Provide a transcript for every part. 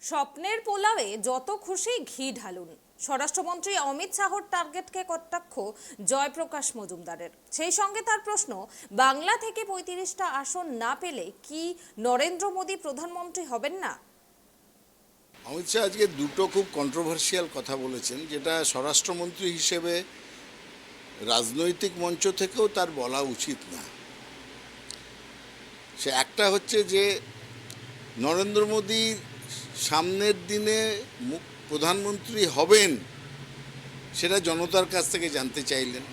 স্বপ্নের পোলাওয়ে যত খুশি ঘি ঢালুন, স্বরাষ্ট্রমন্ত্রী অমিত শাহর টার্গেটকে কটাক্ষ জয়প্রকাশ মজুমদারের। সেই সঙ্গে তার প্রশ্ন, বাংলা থেকে ৩৫টা আসন না পেলে কি নরেন্দ্র মোদী প্রধানমন্ত্রী হবেন না? অমিত শাহ আজকে দুটো খুব কন্ট্রোভার্সিয়াল কথা বলেছেন, যেটা স্বরাষ্ট্রমন্ত্রী হিসেবে রাজনৈতিক মঞ্চ থেকেও তার বলা উচিত না। সে একটা হচ্ছে যে নরেন্দ্র মোদী সামনের দিনে প্রধানমন্ত্রী হবেন সেটা জনতার কাছ থেকে জানতে চাইলেন।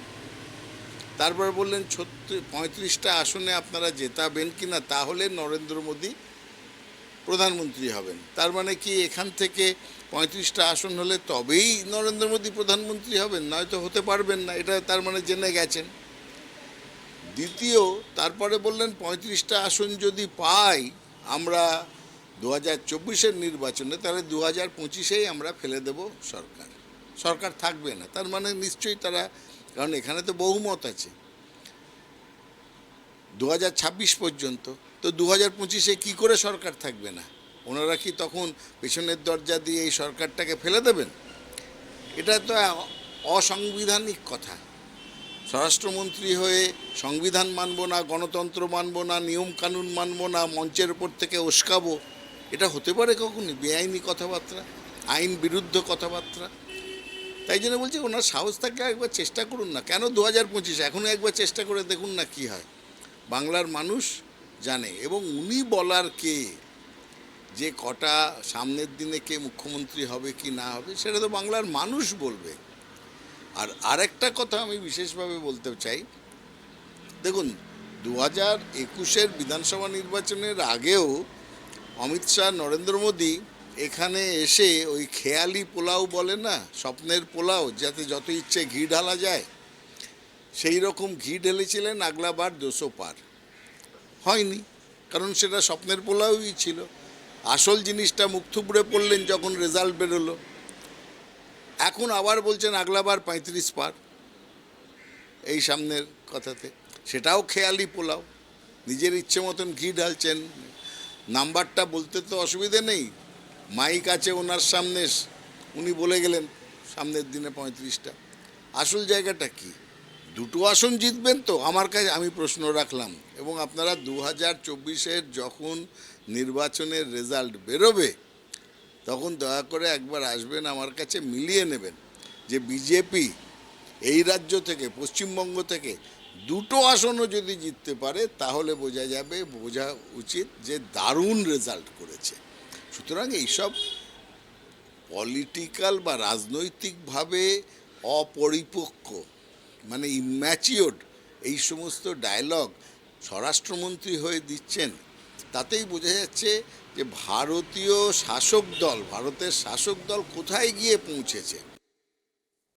তারপর বললেন ৩৫টা আসনে আপনারা জেতাবেন কি না, তাহলে নরেন্দ্র মোদী প্রধানমন্ত্রী হবেন। তার মানে কি এখান থেকে ৩৫টা আসন হলে তবেই নরেন্দ্র মোদী প্রধানমন্ত্রী হবেন, নয়তো হতে পারবেন না, এটা তার মানে জেনে গেছেন। দ্বিতীয়, তারপরে বললেন ৩৫টা আসন যদি পাই আমরা ২০২৪-এর নির্বাচনে, তাহলে ২০২৫-এই আমরা ফেলে দেব সরকার থাকবে না। তার মানে নিশ্চয়ই তারা, কারণ এখানে তো বহুমত আছে ২০২৬ পর্যন্ত, তো ২০২৫-এ কী করে সরকার থাকবে না? ওনারা কি তখন পেছনের দরজা দিয়ে এই সরকারটাকে ফেলে দেবেন? এটা তো অসাংবিধানিক কথা। স্বরাষ্ট্রমন্ত্রী হয়ে সংবিধান মানব না, গণতন্ত্র মানব না, নিয়মকানুন মানব না, মঞ্চের ওপর থেকে উস্কাবো, এটা হতে পারে কখনই? বেআইনি কথাবার্তা, আইন বিরুদ্ধ কথাবার্তা। তাই জন্য বলছি, ওনার সাহস থাকলে একবার চেষ্টা করুন না। কেন ২০২৫? এখনও একবার চেষ্টা করে দেখুন না কি হয়। বাংলার মানুষ জানে, এবং উনি বলার কে যে কটা সামনের দিনে কে মুখ্যমন্ত্রী হবে কি না হবে, সেটা তো বাংলার মানুষ বলবে। আর আরেকটা কথা আমি বিশেষভাবে বলতে চাই, দেখুন ২০২১-এর বিধানসভা নির্বাচনের আগেও অমিত শাহ, নরেন্দ্র মোদী এখানে এসে ওই খেয়ালি পোলাও বলে না, স্বপ্নের পোলাও, যাতে যত ইচ্ছে ঘি ঢালা যায়, সেই রকম ঘি ঢেলেছিলেন। আগলাবার ২০০ পার হয়নি, কারণ সেটা স্বপ্নের পোলাওই ছিল। আসল জিনিসটা মুখ থুবড়ে পড়লেন যখন রেজাল্ট বেরোলো। এখন আবার বলছেন আগলাবার ৩৫ পার এই সামনের কথাতে, সেটাও খেয়ালি পোলাও, নিজের ইচ্ছে মতন ঘি ঢালছেন। নাম্বারটা বলতে তো অসুবিধে নেই, মাইক আছে ওনার সামনে, উনি বলে গেলেন সামনের দিনে ৩৫টা। আসল জায়গাটা কি? দুটো আসন জিতবেন তো? আমার কাছে, আমি প্রশ্ন রাখলাম, এবং আপনারা ২০২৪-এর যখন নির্বাচনের রেজাল্ট বেরোবে তখন দয়া করে একবার আসবেন আমার কাছে, মিলিয়ে নেবেন যে বিজেপি এই রাজ্য থেকে, পশ্চিমবঙ্গ থেকে দুটো আসনও যদি জিততে পারে, তাহলে বোঝা উচিত যে দারুণ রেজাল্ট করেছে। সুতরাং এইসব পলিটিক্যাল বা রাজনৈতিকভাবে অপরিপক্ক, মানে ইম্যাচিওর্ড এই সমস্ত ডায়লগ স্বরাষ্ট্রমন্ত্রী হয়ে দিচ্ছেন, তাতেই বোঝা যাচ্ছে যে ভারতের শাসক দল কোথায় গিয়ে পৌঁছেছে।